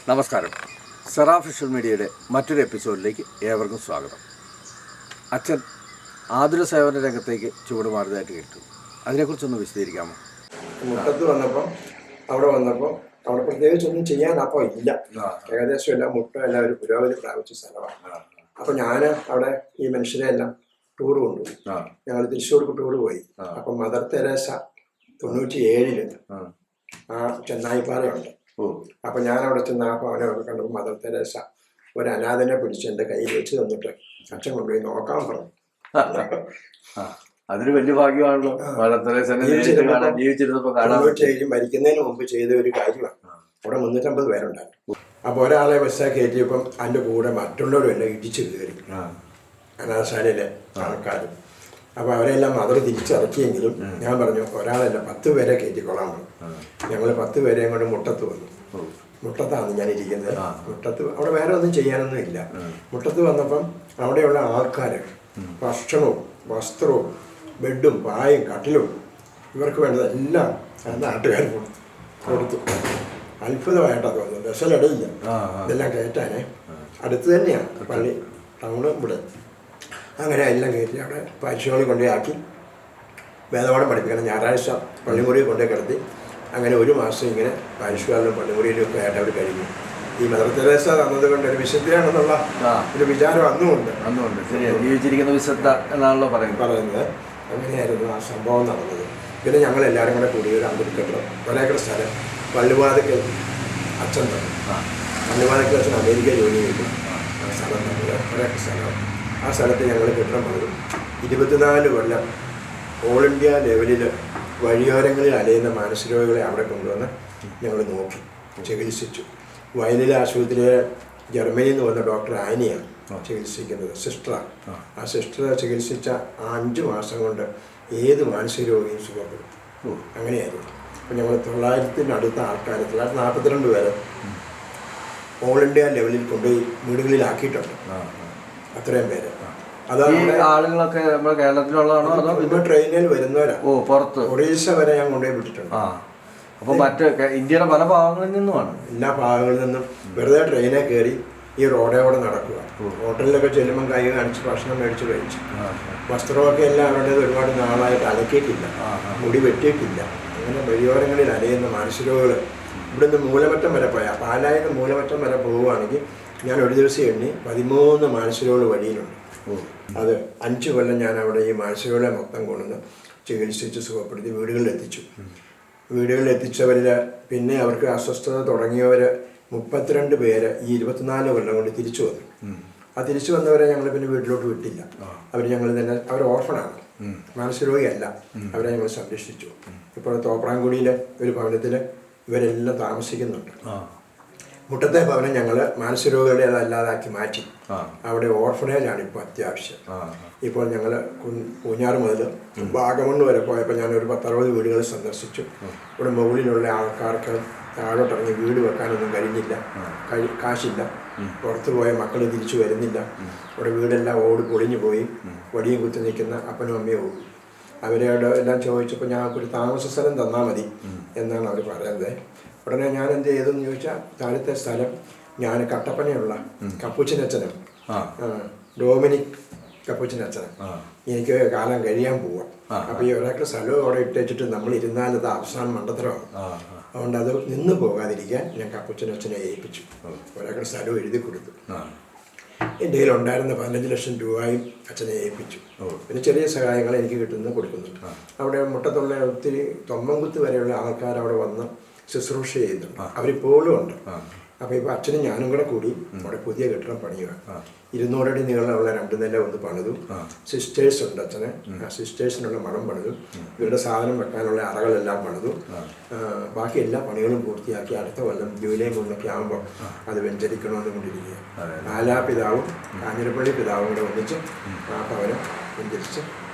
നമസ്കാരം. സെറാ ഫിഷൽ മീഡിയയുടെ മറ്റൊരു എപ്പിസോഡിലേക്ക് ഏവർക്കും സ്വാഗതം. അച്ഛൻ ആതുര സേവന രംഗത്തേക്ക് ചുവടുമാറിയതായിട്ട് കേട്ടു. അതിനെക്കുറിച്ചൊന്ന് വിശദീകരിക്കാമോ? മുട്ടത്ത് വന്നപ്പോൾ അവിടെ പ്രത്യേകിച്ചൊന്നും ചെയ്യാൻ അപ്പോൾ ഇല്ല. ഏകദേശം എല്ലാം എല്ലാം ഒരു പുരോഗതി പ്രാപിച്ച സ്ഥലമാണ്. അപ്പോൾ ഞാൻ അവിടെ ഈ മനുഷ്യരെ എല്ലാം ടൂർ കൊണ്ടുപോയി. ഞങ്ങൾ തൃശ്ശൂർക്ക് ടൂർ പോയി. അപ്പം മദർ തെരേസ 97 ആ ചെന്നായിപ്പാറയുണ്ട്. അപ്പൊ ഞാൻ അവിടെ ചെന്ന് ആ ഭവനമൊക്കെ കണ്ടപ്പോൾ മദർ തെരേസ ഒരു അനാഥനെ പിടിച്ച് എൻ്റെ കയ്യിൽ വെച്ച് തന്നിട്ട് അച്ഛൻ കൊണ്ടുപോയി നോക്കാൻ പറഞ്ഞു. അതൊരു വലിയ ഭാഗ്യമാണല്ലോ. മരിക്കുന്നതിന് മുമ്പ് ചെയ്ത ഒരു കാര്യമാണ്. അവിടെ 350 പേരുണ്ടായിരുന്നു. അപ്പൊ ഒരാളെ ബസ്സാ കയറ്റിയപ്പം അതിന്റെ കൂടെ മറ്റുള്ളവരും എല്ലാം ഇടിച്ചു കയറി അനാഥശാലയിലെ ആൾക്കാരും. അപ്പൊ അവരെല്ലാം മദർ തിരിച്ചിറക്കിയെങ്കിലും ഞാൻ പറഞ്ഞു ഒരാളല്ല 10 പേരെ കയറ്റിക്കൊള്ളാൻ പറഞ്ഞു. ഞങ്ങൾ 10 പേരെയും കൊണ്ട് മുട്ടത്ത് വന്നു. മുട്ടത്താണ് ഞാൻ ഇരിക്കുന്നത്. മുട്ടത്ത് അവിടെ വേറെ ഒന്നും ചെയ്യാനൊന്നും ഇല്ല. മുട്ടത്ത് വന്നപ്പം അവിടെയുള്ള ആൾക്കാര് ഭക്ഷണവും വസ്ത്രവും ബെഡും പായും കട്ടിലും ഇവർക്ക് വേണ്ടതെല്ലാം നാട്ടുകാർ കൊടുത്തു. അത്ഭുതമായിട്ടാണ് തോന്നുന്നത്. ബസ്സിലിടയില്ല, ഇതെല്ലാം കയറ്റാനേ. അടുത്ത് തന്നെയാണ് പള്ളി, ടൗണ് ഇവിടെ. അങ്ങനെ എല്ലാം കയറ്റി അവിടെ പരിശോധന കൊണ്ടേ ആക്കി വേദപാഠം പഠിപ്പിക്കണം. ഞായറാഴ്ച പള്ളിമുറി കൊണ്ടേ കിടത്തി. അങ്ങനെ ഒരു മാസം ഇങ്ങനെ പരിശുകാലിലും പള്ളിമുറിയിലും ഒക്കെ ആയിട്ട് അവർ കഴിഞ്ഞു. ഈ മദർ തെരേസ തന്നത് കൊണ്ട് ഒരു വിശുദ്ധിയാണെന്നുള്ള ഒരു വിചാരം അന്നുമുണ്ട്. ജീവിച്ചിരിക്കുന്ന വിശുദ്ധ എന്നാണല്ലോ പറയുന്നത്. അങ്ങനെയായിരുന്നു ആ സംഭവം നടന്നത്. പിന്നെ ഞങ്ങളെല്ലാവരും കൂടെ കൂടി ഒരു അമ്പലക്കെട്ടം ഒരേക്കർ സ്ഥലം പള്ളിവാതിക്കൽ അച്ഛൻ തന്നു. പള്ളിവാതിക്കൽ അച്ഛൻ അമേരിക്ക ജോലി ചെയ്തു. സ്ഥലം തന്നത് ഒരേക്കർ സ്ഥലം. ആ സ്ഥലത്ത് ഞങ്ങൾ കെട്ടിടം പണിതു. 24 കൊല്ലം ഓൾ ഇന്ത്യ ലെവലിൽ വഴിയോരങ്ങളിൽ അലയുന്ന മാനസികരോഗികളെ അവിടെ കൊണ്ടുവന്ന് ഞങ്ങൾ നോക്കി ചികിത്സിച്ചു. വയലിലെ ആശുപത്രിയിലെ ജർമ്മനിയിൽ നിന്ന് വന്ന ഡോക്ടർ ആനിയാണ് ചികിത്സിക്കുന്നത്, സിസ്റ്ററാണ്. ആ സിസ്റ്റർ ചികിത്സിച്ച 5 മാസം കൊണ്ട് ഏത് മാനസിക രോഗിയും സുഖപ്പെടും. അങ്ങനെയായിരുന്നു. അപ്പം ഞങ്ങൾ 900-ന് ആൾക്കാർ 942 പേരെ ഓൾ ഇന്ത്യ ലെവലിൽ കൊണ്ടുപോയി വീടുകളിലാക്കിയിട്ടുണ്ട്. അത്രയും പേര്. ആളുകളൊക്കെ നമ്മുടെ കേരളത്തിലുള്ളതാണോ അതോ ഇപ്പോൾ ട്രെയിനിൽ വരുന്നവരാ? പുറത്ത് ഒറീസ വരെ ഞാൻ കൊണ്ടുപോയി വിട്ടിട്ടുണ്ട്. അപ്പോൾ മറ്റ് ഇന്ത്യയുടെ പല ഭാഗങ്ങളിൽ നിന്നുമാണ്. എല്ലാ ഭാഗങ്ങളിൽ നിന്നും വെറുതെ ട്രെയിനിൽ കയറി ഈ റോഡേകൂടെ നടക്കുക. ഹോട്ടലിലൊക്കെ ചെല്ലുമ്പം കൈ കാണിച്ച് ഭക്ഷണം മേടിച്ച് കഴിച്ചു. വസ്ത്രമൊക്കെ എല്ലാം അവരുടേത് ഒരുപാട് നാളായിട്ട് അലക്കിയിട്ടില്ല, മുടി വെട്ടിയിട്ടില്ല. അങ്ങനെ വഴിയോരങ്ങളിൽ അലയുന്ന മാനസികരോഗികൾ ഇവിടുന്ന് മൂലമറ്റം വരെ പോയാൽ പാലായിൽ മൂലമറ്റം വരെ പോവുകയാണെങ്കിൽ ഞാൻ ഒരു ദിവസം എണ്ണി 13 മാനസികരോഗികൾ വഴിയിലുണ്ട്. അത് 5 കൊല്ലം ഞാൻ അവിടെ ഈ മാനസികരോഗികളെ മൊത്തം കൊണ്ടുവന്ന് ചികിത്സിച്ച് സുഖപ്പെടുത്തി വീടുകളിൽ എത്തിച്ചു. വീടുകളിൽ എത്തിച്ചവരിൽ പിന്നെ അവർക്ക് അസ്വസ്ഥത തുടങ്ങിയവർ 32 പേര് ഈ 24 കൊല്ലം കൊണ്ട് തിരിച്ചു വന്നു. ആ തിരിച്ചു വന്നവരെ ഞങ്ങൾ പിന്നെ വീട്ടിലോട്ട് വിട്ടില്ല. ഞങ്ങൾ തന്നെ അവർ ഓർഫണാണ്, മാനസികരോഗിയല്ല. അവരെ ഞങ്ങൾ സംരക്ഷിച്ചു. ഇപ്പോൾ തോപ്രാംകുടിയിലെ ഒരു ഭവനത്തിൽ ഇവരെല്ലാം താമസിക്കുന്നുണ്ട്. മുട്ടത്തെ ഭവനം ഞങ്ങൾ മാനസികരോഗികളെ അതല്ലാതാക്കി മാറ്റി. അവിടെ ഓർഫനേജാണ് ഇപ്പോൾ അത്യാവശ്യം. ഇപ്പോൾ ഞങ്ങൾ പൂഞ്ഞാറ് മുതൽ വാഗമണ്ണ് വരെ പോയപ്പോൾ ഞാനൊരു 10-60 വീടുകൾ സന്ദർശിച്ചു. ഇവിടെ മുകളിലുള്ള ആൾക്കാർക്ക് താഴോട്ടിറങ്ങി വീട് വെക്കാനൊന്നും കഴിഞ്ഞില്ല, കാശില്ല. പുറത്തു പോയ മക്കൾ തിരിച്ചു വരുന്നില്ല. ഇവിടെ വീടെല്ലാം ഓട് പൊളിഞ്ഞു പോയി. വടിയും കുത്തി നിൽക്കുന്ന അപ്പനും അമ്മയും ഓടും. അവരോട് എല്ലാം ചോദിച്ചപ്പോൾ ഞങ്ങൾക്കൊരു താമസ സ്ഥലം തന്നാൽ മതി എന്നാണ് അവർ പറയുന്നത്. ഉടനെ ഞാൻ എന്ത് ചെയ്തെന്ന് ചോദിച്ചാൽ താഴത്തെ സ്ഥലം ഞാൻ കട്ടപ്പനയുള്ള കപ്പുച്ചനച്ഛനും ഡൊമിനിക് കപ്പുച്ചനച്ഛനും എനിക്ക് കാലം കഴിയാൻ പോവാം. അപ്പോൾ ഈ ഒരേക്കർ സ്ഥലവും അവിടെ ഇട്ടേച്ചിട്ട് നമ്മൾ ഇരുന്നാലത് അവസാനം മണ്ടത്തരമാണ്. അതുകൊണ്ട് അത് നിന്ന് പോകാതിരിക്കാൻ ഞാൻ കപ്പുച്ചനച്ഛനെ ഏൽപ്പിച്ചു. ഒരേക്കർ സ്ഥലവും എഴുതി കൊടുത്തു. എൻ്റെ കയ്യിലുണ്ടായിരുന്ന 15 ലക്ഷം രൂപയും അച്ഛനെ ഏൽപ്പിച്ചു. പിന്നെ ചെറിയ സഹായങ്ങൾ എനിക്ക് കിട്ടുന്നത് കൊടുക്കുന്നുണ്ട്. അവിടെ മുട്ടത്തുള്ള ഒത്തിരി തൊമ്മൻകുത്ത് വരെയുള്ള ആൾക്കാർ അവിടെ വന്ന് ശുശ്രൂഷ ചെയ്യുന്നുണ്ട്. അവരിപ്പോഴും ഉണ്ട്. അപ്പോൾ ഇപ്പോൾ അച്ഛനും ഞാനും കൂടി അവിടെ പുതിയ കെട്ടിടം പണിയുക. 200 അടി നീളമുള്ള 2 നില ഒന്ന് പണിതു. സിസ്റ്റേഴ്സ് ഉണ്ട് അച്ഛന്. ആ സിസ്റ്റേഴ്സിനുള്ള മണം പണിതു. ഇവരുടെ സാധനം വെക്കാനുള്ള അറകളെല്ലാം പണിതു. ബാക്കി എല്ലാ പണികളും പൂർത്തിയാക്കി അടുത്ത കൊല്ലം ജൂലൈ 3 ആകുമ്പോൾ അത് വെഞ്ചരിക്കണമെന്ന് കൊണ്ടിരിക്കുക. പാലാ പിതാവും കാഞ്ഞിരപ്പള്ളി പിതാവും കൂടെ ഒന്നിച്ച് ആ ഭവനം വെഞ്ചരിച്ച്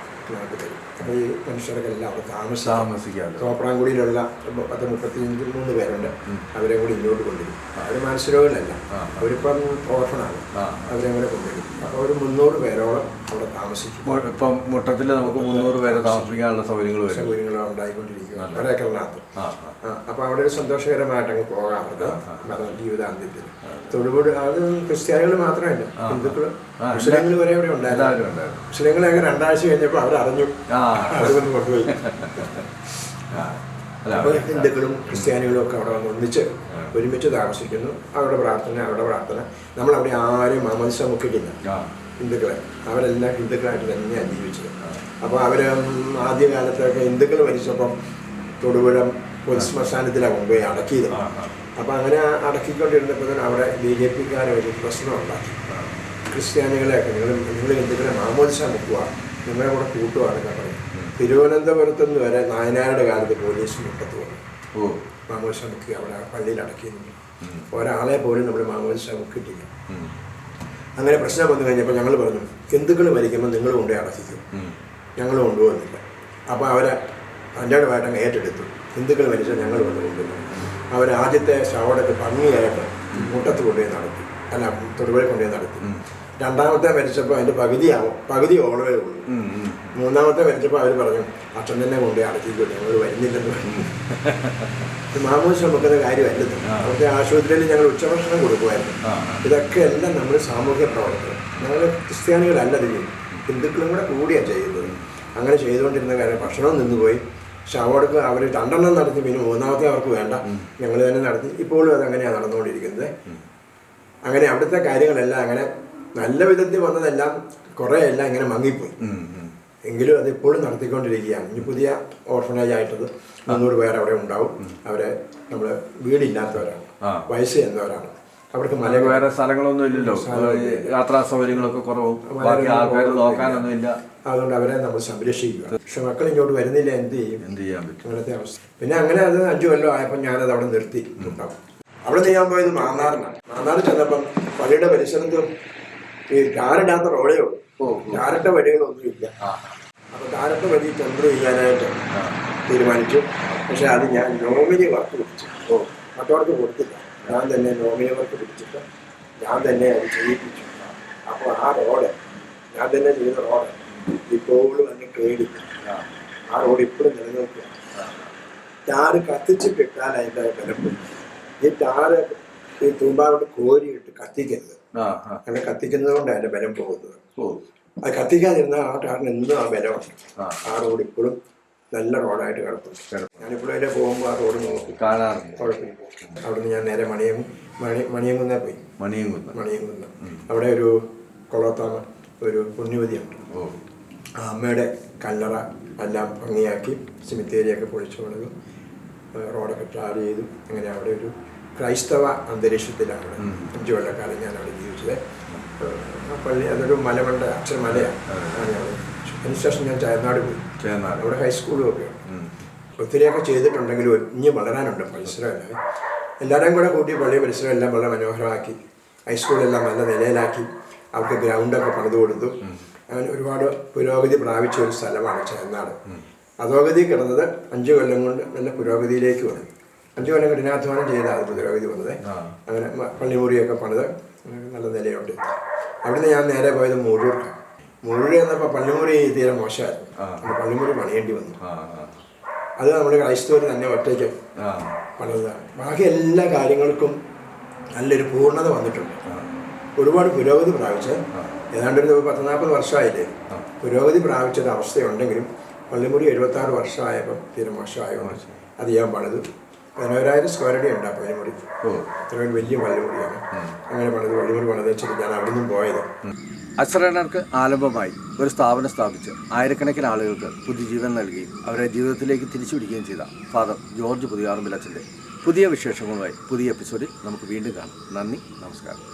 ഞങ്ങൾക്ക് തരും. അപ്പോൾ ഈ മനുഷ്യർക്കെല്ലാം അവിടെ താമസിക്കാം. തോപ്രാംകുടിയിലുള്ള 33 പേരുണ്ട്. അവരെ കൂടി ഇങ്ങോട്ട് കൊണ്ടുവരും. അവർ മനസ്സിലോകളല്ല, അവരിപ്പം ഓർഫണാണ്. അവരെ കൂടെ കൊണ്ടുവരും. അപ്പോൾ ഒരു 300 പേരോളം അവിടെ താമസിക്കും. ഇപ്പം മുട്ടത്തിൽ നമുക്ക് 300 പേരെ താമസിക്കാനുള്ള സൗകര്യങ്ങൾ ഉണ്ടായിക്കൊണ്ടിരിക്കുകയാണ് ഒരേക്കറിനകത്ത്. അപ്പോൾ അവിടെ ഒരു സന്തോഷകരമായിട്ടങ്ങ് പോകാറുണ്ട് ജീവിതാന്ത്യത്തിൽ. തൊടുപുഴ അത് ക്രിസ്ത്യാനികൾ മാത്രമല്ല, ഹിന്ദുക്കളും മുസ്ലിങ്ങൾ വരെ അവിടെ ഉണ്ടായിരുന്നു. മുസ്ലിങ്ങളെയൊക്കെ 2 ആഴ്ച കഴിഞ്ഞപ്പോൾ അവരറിഞ്ഞു, അവരൊന്ന് കൊണ്ടുപോയി. അപ്പോൾ ഹിന്ദുക്കളും ക്രിസ്ത്യാനികളും ഒക്കെ അവിടെ വന്ന് ഒരുമിച്ച് താമസിക്കുന്നു. അവരുടെ പ്രാർത്ഥന. നമ്മളവിടെ ആരും മാമോദിസ മുക്കിയിട്ടില്ല. ഹിന്ദുക്കളെ അവരെല്ലാം ഹിന്ദുക്കളായിട്ട് തന്നെയാണ് ജീവിച്ചത്. അപ്പോൾ അവർ ആദ്യകാലത്തൊക്കെ ഹിന്ദുക്കൾ മരിച്ചപ്പം തൊടുപുഴ പൊതുശ്മശാനത്തിലാണ് കൊണ്ടുപോയി അടക്കിയത്. അപ്പോൾ അങ്ങനെ അടക്കിക്കൊണ്ടിരുന്നപ്പോൾ അവിടെ BJPക്കാരെ ഒരു പ്രശ്നം ഉണ്ടാക്കി. ക്രിസ്ത്യാനികളെയൊക്കെ നിങ്ങൾ ഹിന്ദുക്കളെ മാമോദിസ മുക്കുക, നിങ്ങളെ കൂടെ കൂട്ടുവാണെന്നൊക്കെ പറയും. തിരുവനന്തപുരത്ത് നിന്ന് വരെ നായനാരുടെ കാലത്ത് പോലീസ് മുട്ടത്ത് വന്നു മാമോദിസ മുക്കി അവിടെ പള്ളിയിൽ അടക്കിയിരുന്നു. ഒരാളെ പോലും നമ്മൾ മാമോദിസ മുക്കിയിട്ടില്ല. അങ്ങനെ പ്രശ്നം വന്നു കഴിഞ്ഞപ്പോൾ ഞങ്ങൾ പറഞ്ഞു, ഹിന്ദുക്കൾ മരിക്കുമ്പോൾ നിങ്ങൾ കൊണ്ടുപോയി അടക്കിക്കും, ഞങ്ങൾ കൊണ്ടുപോകുന്നില്ല. അപ്പോൾ അവരെ അഞ്ചാടുമായിട്ടങ്ങ് ഏറ്റെടുത്തു. ഹിന്ദുക്കൾ മരിച്ചാൽ ഞങ്ങൾ കൊണ്ടുപോകുന്നു. അവർ ആദ്യത്തെ ശവടക്ക് ഭംഗിയായിട്ട് മുട്ടത്ത് കൊണ്ടുപോയി നടത്തി, അല്ല തൊടുപുഴ കൊണ്ടുപോയി നടത്തി. രണ്ടാമത്തെ മരിച്ചപ്പോൾ അതിൻ്റെ പകുതി ഓളവേ ഉള്ളൂ. മൂന്നാമത്തെ മരിച്ചപ്പോൾ അവർ പറഞ്ഞു, അച്ഛൻ തന്നെ കൊണ്ടുപോയി അടക്കിക്കോ, ഞങ്ങൾ വരുന്നില്ലെന്ന് പറഞ്ഞു. മാമോദിസ വെക്കുന്ന കാര്യമല്ലത്. അവിടുത്തെ ആശുപത്രിയിൽ ഞങ്ങൾ ഉച്ചഭക്ഷണം കൊടുക്കുമായിരുന്നു. ഇതൊക്കെ എല്ലാം നമ്മൾ സാമൂഹ്യ പ്രവർത്തനം. ഞങ്ങൾ ക്രിസ്ത്യാനികളല്ല ചെയ്യും, ഹിന്ദുക്കളും കൂടെ കൂടിയാണ് ചെയ്യുന്നത്. അങ്ങനെ ചെയ്തുകൊണ്ടിരുന്ന കാര്യം ഭക്ഷണം നിന്നുപോയി. ശവടക്ക് അവർ 2 നടത്തി, പിന്നെ 3ാമത്തെ അവർക്ക് വേണ്ട, ഞങ്ങൾ തന്നെ നടത്തി. ഇപ്പോഴും അതങ്ങനെയാണ് നടന്നുകൊണ്ടിരിക്കുന്നത്. അങ്ങനെ അവിടുത്തെ കാര്യങ്ങളെല്ലാം അങ്ങനെ നല്ല വിധത്തിൽ വന്നതെല്ലാം കുറേയെല്ലാം ഇങ്ങനെ മങ്ങിപ്പോയി. എങ്കിലും അതിപ്പോഴും നടത്തിക്കൊണ്ടിരിക്കുകയാണ്. ഇനി പുതിയ ഓർഫനേജ് ആയിട്ടത് 300 പേർ അവിടെ ഉണ്ടാവും. അവരെ നമ്മൾ വീടില്ലാത്തവരാണ്, വയസ്സ് ചെന്നവരാണ്. അവർക്ക് വേറെ സ്ഥലങ്ങളൊന്നും ഇല്ലല്ലോ, യാത്രാ സൗകര്യങ്ങളൊക്കെ കുറവും, നോക്കാനൊന്നുമില്ല. അതുകൊണ്ട് അവരെ നമ്മൾ സംരക്ഷിക്കുക. പക്ഷെ മക്കൾ ഇങ്ങോട്ട് വരുന്നില്ല, എന്ത് ചെയ്യാൻ പറ്റും? അങ്ങനത്തെ അവസ്ഥ. പിന്നെ അങ്ങനെ അത് 5 കൊല്ലം ആയപ്പോൾ ഞാനത് അവിടെ നിർത്തി. അവിടെ ചെയ്യാൻ പോയത് മാന്നാർ ചെന്നപ്പം പള്ളിയുടെ പരിസരത്ത് ഈ ടാറിടാത്ത റോഡേ ഉള്ളൂ, ടാറിട്ട വഴികളൊന്നും ഇല്ല. അപ്പോൾ ടാറിട്ട വഴി ടെൻഡർ ചെയ്യാനായിട്ട് തീരുമാനിച്ചു. പക്ഷെ അത് ഞാൻ നോമിനി വർക്ക് പിടിച്ചു, മറ്റവർക്ക് കൊടുത്തില്ല. ഞാൻ തന്നെ നോമിനി വർക്ക് പിടിച്ചിട്ട് ഞാൻ തന്നെ അത് ചെയ്യിപ്പിച്ചു. അപ്പോൾ ആ റോഡ് ഞാൻ തന്നെ ചെയ്ത റോഡ് ഇപ്പോഴും അതിന് കേടി. ആ റോഡ് ഇപ്പോഴും നിലനിൽക്കുക. ടാറ് കത്തിച്ചിട്ടിട്ടാൽ അതിൻ്റെ ബലം. ഈ ടാറ് ഈ തൂമ്പാവോട്ട് കോരിയിട്ട് കത്തിക്കരുത്. അങ്ങനെ കത്തിക്കുന്നത് കൊണ്ട് അതിൻ്റെ ബലം പോകുന്നത്. അത് കത്തിക്കാതിരുന്നാൽ ആ ടാറിന് എന്നും ആ ബലമുണ്ട്. ആ റോഡ് ഇപ്പോഴും നല്ല റോഡായിട്ട് കിടക്കും. ഞാനിപ്പോഴും അതിലെ പോകുമ്പോൾ ആ റോഡ് നോക്കി കാണാറുണ്ട്, കുഴപ്പമില്ല. അവിടുന്ന് ഞാൻ നേരെ മണിയംകുന്നേ പോയി. മണിയംകുന്ന് അവിടെ ഒരു കൊളത്താമ ഒരു പുണ്യവതിയുണ്ട്. ആ അമ്മയുടെ കല്ലറ എല്ലാം ഭംഗിയാക്കി സിമിത്തേരിയൊക്കെ പൊളിച്ചു കൊടുക്കും, റോഡൊക്കെ ടാർ ചെയ്തു. അങ്ങനെ അവിടെ ഒരു ക്രൈസ്തവ അന്തരീക്ഷത്തിലാണ് 5 കൊല്ലക്കാലം ഞാൻ അവിടെ ജീവിച്ചത്. ആ പള്ളി അതൊരു മലമണ്ട അക്ഷരമലയാണ്. അതിനുശേഷം ഞാൻ ചായനാട് പോയി. അവിടെ ഹൈസ്കൂളും ഒക്കെ ഒത്തിരിയൊക്കെ ചെയ്തിട്ടുണ്ടെങ്കിലും ഇനി വളരാനുണ്ട് പരിസരമെല്ലാം. എല്ലാവരും കൂടെ കൂട്ടി പള്ളി പരിസരം എല്ലാം വളരെ മനോഹരമാക്കി, ഹൈസ്കൂളെല്ലാം നല്ല നിലയിലാക്കി, അവർക്ക് ഗ്രൗണ്ടൊക്കെ പണിത് കൊടുത്തു. അങ്ങനെ ഒരുപാട് പുരോഗതി പ്രാപിച്ച ഒരു സ്ഥലമാണ് ചേന്നാട്. അധോഗതി കിടന്നത് 5 കൊല്ലം കൊണ്ട് നല്ല പുരോഗതിയിലേക്ക് വന്നു. 5 കൊല്ലം കഠിനാധ്വാനം ചെയ്താണ് പുരോഗതി വന്നത്. അങ്ങനെ പള്ളിമുറിയൊക്കെ പണിത് നല്ല നിലയുണ്ട്. അവിടുന്ന് ഞാൻ നേരെ പോയത് മൂഴൂർക്ക്. മൂഴൂർ എന്നപ്പോൾ പള്ളിമുറി തീരെ മോശമായിരുന്നു. അപ്പോൾ പള്ളിമുറി പണിയേണ്ടി വന്നു. അത് നമ്മൾ ക്രൈസ്തവർ തന്നെ ഒറ്റയ്ക്ക് പണിതാണ്. ബാക്കി എല്ലാ കാര്യങ്ങൾക്കും നല്ലൊരു പൂർണ്ണത വന്നിട്ടുണ്ട്. ഒരുപാട് പുരോഗതി പ്രാപിച്ച് ഏതാണ്ടൊരു 10-40 വർഷമായില്ലേ പുരോഗതി പ്രാപിച്ചൊരു അവസ്ഥയുണ്ടെങ്കിലും പള്ളിമുറി 76 വർഷമായപ്പം തീരെ മോശമായതുകൊണ്ട് അത് ചെയ്യാൻ പണിത് 15,000 സ്ക്വയർ അടി ഉണ്ട് ആ പള്ളിമുറി. അത്രയും വലിയ പള്ളിമുറിയാണ്. അങ്ങനെ പണിത് പള്ളിമുറി പണിത് വെച്ചിട്ട് ഞാൻ അവിടെ നിന്നും പോയത്. അശ്രയണർക്ക് ആലംബമായി ഒരു സ്ഥാപനം സ്ഥാപിച്ച് ആയിരക്കണക്കിന് ആളുകൾക്ക് പുതുജീവൻ നൽകുകയും അവരെ ജീവിതത്തിലേക്ക് തിരിച്ചു പിടിക്കുകയും ചെയ്ത ഫാദർ ജോർജ് പുതിയാറുമ്പിൽ അച്ഛൻ്റെ പുതിയ വിശേഷങ്ങളുമായി പുതിയ എപ്പിസോഡിൽ നമുക്ക് വീണ്ടും കാണാം. നന്ദി, നമസ്കാരം.